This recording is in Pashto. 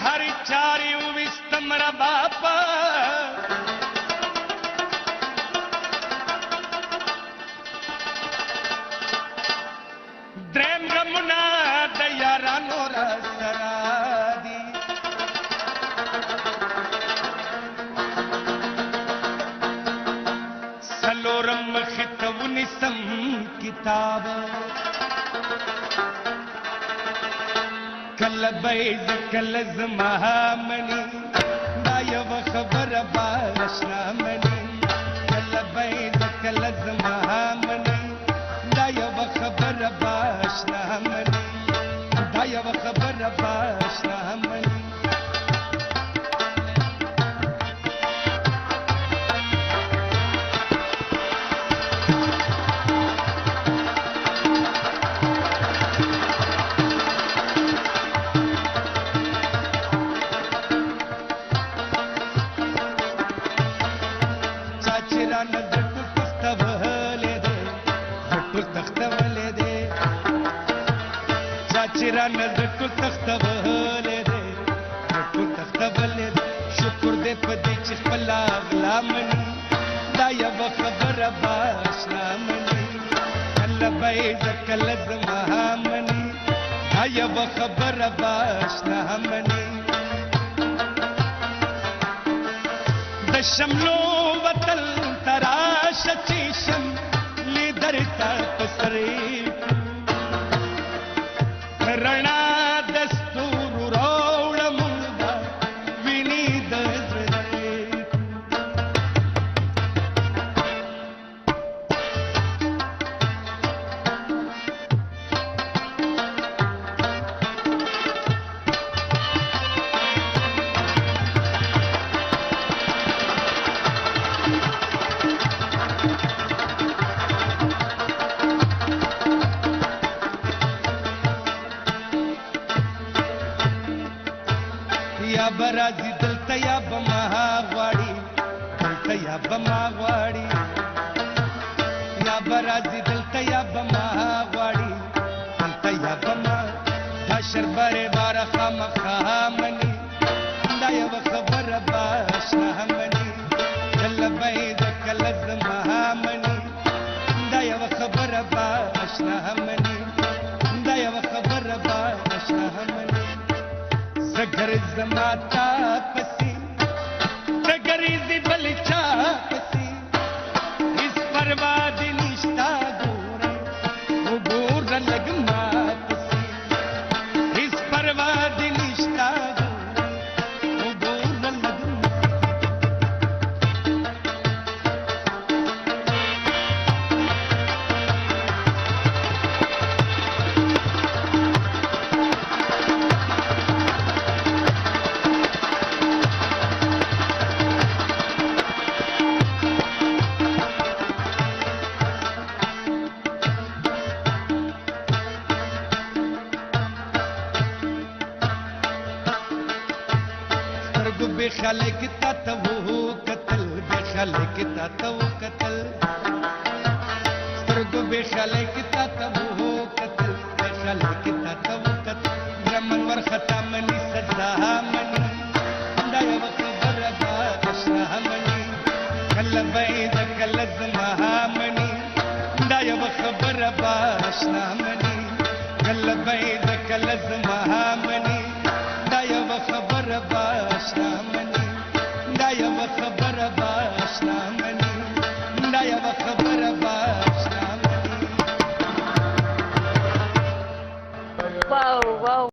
هر چاری وستم را باپا درم غمنا د یارانو را سره دي سلورم مخته ونسم کتاب کله بیز کله زما منی دا یو خبر باشنا منی کله بیز کله زما منی دا یو خبر باشنا منی دا یو خبر باشنا منی چران زکل تختبلې دې زکل تختبلې شکر دې پدې چې خپل اغلا مني دا یو خبره باشنا مني کله به زکل زما مني دا یو خبره باشنا مني د شملو وتل تراش چشم لیدرتا پسرې رڼا دستور راوړ مونږ ویني د زړه یا برازي دلته یا بما غواړي دلته یا بما غواړي یا برازي دلته یا بما غواړي دلته یا بما حشر بره بار خامخا مني دا یو خبره باشنا مني کله بيد کله زما مني دا یو خبره باشنا مني دا یو خبره باشنا مني زگر زماتا پسی زگریزی بلچا پسی اس پرواد نشتا گورے وہ گور لگما پسی اس پرواد نشتا گورے وہ گور لگما خلق تا تو قتل بے خلق تا تو قتل سترګو بے خلق تا تو قتل بے خلق تا تو قتل برمن ور خطا منی سزا منی دا یو خبره باشنا منی کله بيد کله زما منی دا یو خبره باشنا منی کله بيد کله زما منی دا یو خبره باشنا